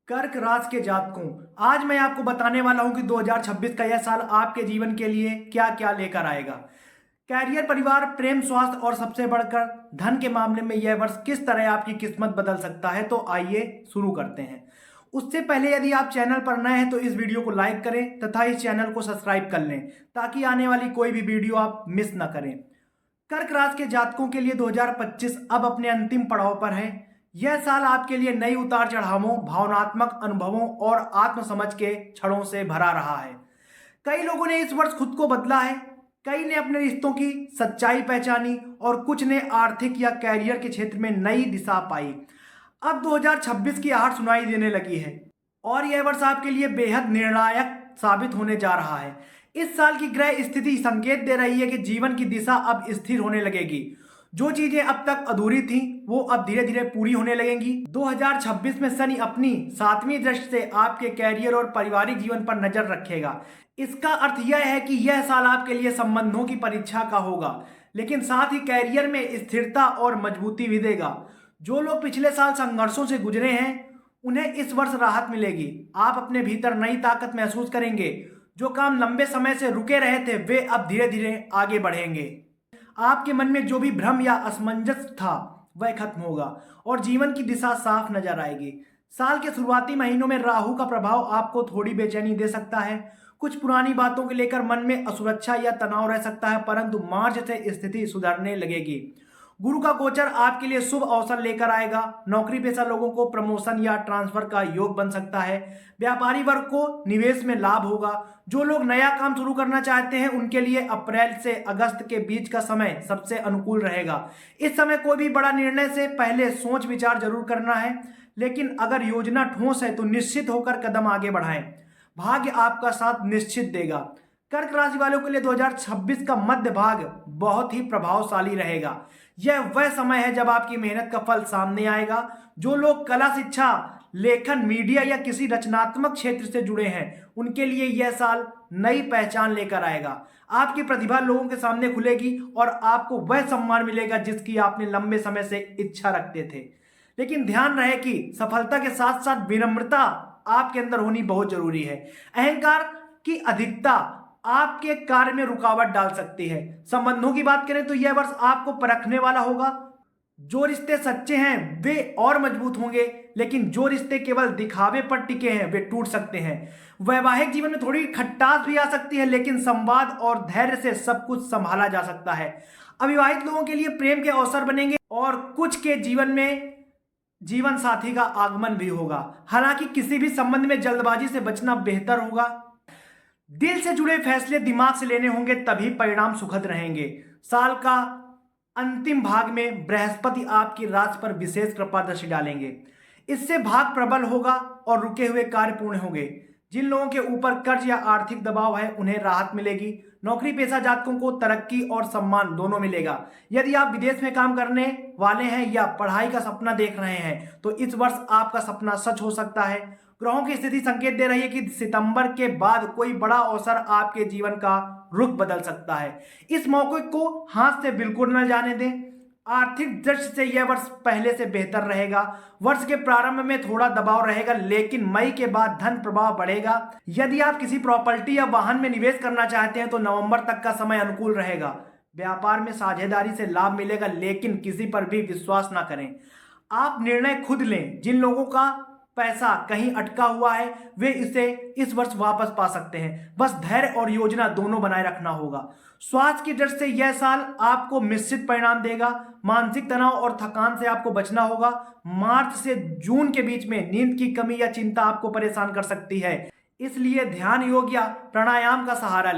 कर्क राशि के जातकों, आज मैं आपको बताने वाला हूं कि 2026 का यह साल आपके जीवन के लिए क्या क्या लेकर आएगा। कैरियर, परिवार, प्रेम, स्वास्थ्य और सबसे बढ़कर धन के मामले में यह वर्ष किस तरह आपकी किस्मत बदल सकता है। तो आइए शुरू करते हैं। उससे पहले यदि आप चैनल पर नए हैं तो इस वीडियो को लाइक करें तथा इस चैनल को सब्सक्राइब कर लें ताकि आने वाली कोई भी वीडियो आप मिस न करें। कर्क राशि के जातकों के लिए 2025 अब अपने अंतिम पड़ाव पर है। यह साल आपके लिए नई उतार चढ़ावों, भावनात्मक अनुभवों और आत्मसमझ के क्षणों से भरा रहा है। कई लोगों ने इस वर्ष खुद को बदला है, कई ने अपने रिश्तों की सच्चाई पहचानी और कुछ ने आर्थिक या कैरियर के क्षेत्र में नई दिशा पाई। अब 2026 की आहट सुनाई देने लगी है और यह वर्ष आपके लिए बेहद निर्णायक साबित होने जा रहा है। इस साल की ग्रह स्थिति संकेत दे रही है कि जीवन की दिशा अब स्थिर होने लगेगी। जो चीजें अब तक अधूरी थीं वो अब धीरे धीरे पूरी होने लगेंगी। 2026 में शनि अपनी 7वीं दृष्टि से आपके कैरियर और पारिवारिक जीवन पर नजर रखेगा। इसका अर्थ यह है कि यह साल आपके लिए संबंधों की परीक्षा का होगा, लेकिन साथ ही कैरियर में स्थिरता और मजबूती भी देगा। जो लोग पिछले साल संघर्षों से गुजरे हैं उन्हें इस वर्ष राहत मिलेगी। आप अपने भीतर नई ताकत महसूस करेंगे। जो काम लंबे समय से रुके रहे थे वे अब धीरे धीरे आगे बढ़ेंगे। आपके मन में जो भी भ्रम या असमंजस था वह खत्म होगा और जीवन की दिशा साफ नजर आएगी। साल के शुरुआती महीनों में राहु का प्रभाव आपको थोड़ी बेचैनी दे सकता है। कुछ पुरानी बातों को लेकर मन में असुरक्षा या तनाव रह सकता है, परंतु मार्च से स्थिति सुधरने लगेगी। गुरु का गोचर आपके लिए शुभ अवसर लेकर आएगा। नौकरी पेशा लोगों को प्रमोशन या ट्रांसफर का योग बन सकता है। व्यापारी वर्ग को निवेश में लाभ होगा। जो लोग नया काम शुरू करना चाहते हैं उनके लिए अप्रैल से अगस्त के बीच का समय सबसे अनुकूल रहेगा। इस समय कोई भी बड़ा निर्णय से पहले सोच विचार जरूर करना है, लेकिन अगर योजना ठोस है तो निश्चित होकर कदम आगे बढ़ाएं। भाग्य आपका साथ निश्चित देगा। कर्क राशि वालों के लिए 2026 का मध्य भाग बहुत ही प्रभावशाली रहेगा। यह वह समय है जब आपकी मेहनत का फल सामने आएगा। जो लोग कला, शिक्षा, लेखन, मीडिया या किसी रचनात्मक क्षेत्र से जुड़े हैं उनके लिए यह साल नई पहचान लेकर आएगा। आपकी प्रतिभा लोगों के सामने खुलेगी और आपको वह सम्मान मिलेगा जिसकी आपने लंबे समय से इच्छा रखते थे। लेकिन ध्यान रहे कि सफलता के साथ साथ विनम्रता आपके अंदर होनी बहुत जरूरी है। अहंकार की अधिकता आपके कार्य में रुकावट डाल सकती है। संबंधों की बात करें तो यह वर्ष आपको परखने वाला होगा। जो रिश्ते सच्चे हैं वे और मजबूत होंगे, लेकिन जो रिश्ते केवल दिखावे पर टिके हैं वे टूट सकते हैं। वैवाहिक जीवन में थोड़ी खट्टास भी आ सकती है, लेकिन संवाद और धैर्य से सब कुछ संभाला जा सकता है। अविवाहित लोगों के लिए प्रेम के अवसर बनेंगे और कुछ के जीवन में जीवन साथी का आगमन भी होगा। हालांकि किसी भी संबंध में जल्दबाजी से बचना बेहतर होगा। दिल से जुड़े फैसले दिमाग से लेने होंगे, तभी परिणाम सुखद रहेंगे। साल का अंतिम भाग में बृहस्पति आपकी राशि पर विशेष कृपा दृष्टि डालेंगे। इससे भाग प्रबल होगा और रुके हुए कार्य पूर्ण होंगे। जिन लोगों के ऊपर कर्ज या आर्थिक दबाव है उन्हें राहत मिलेगी। नौकरी पेशा जातकों को तरक्की और सम्मान दोनों मिलेगा। यदि आप विदेश में काम करने वाले हैं या पढ़ाई का सपना देख रहे हैं तो इस वर्ष आपका सपना सच हो सकता है। ग्रहों की स्थिति संकेत दे रही है कि सितंबर के बाद कोई बड़ा अवसर आपके जीवन का रुख बदल सकता है। इस मौके को हाथ से बिल्कुल न जाने दें। आर्थिक दृष्टि से यह वर्ष पहले से बेहतर रहेगा। वर्ष के प्रारंभ में थोड़ा दबाव रहेगा, लेकिन मई के बाद धन प्रवाह बढ़ेगा। यदि आप किसी प्रॉपर्टी या वाहन में निवेश करना चाहते हैं तो नवंबर तक का समय अनुकूल रहेगा। व्यापार में साझेदारी से लाभ मिलेगा, लेकिन किसी पर भी विश्वास ना करें। आप निर्णय खुद लें। जिन लोगों का पैसा कहीं अटका हुआ है वे इसे इस वर्ष वापस पा सकते हैं। बस धैर्य और योजना दोनों बनाए रखना होगा। स्वास्थ्य की दृष्टि से यह साल आपको मिश्रित परिणाम देगा। मानसिक तनाव और थकान से आपको बचना होगा। मार्च से जून के बीच में नींद की कमी या चिंता आपको परेशान कर सकती है, इसलिए ध्यान, योग या प्राणायाम का सहारा लें।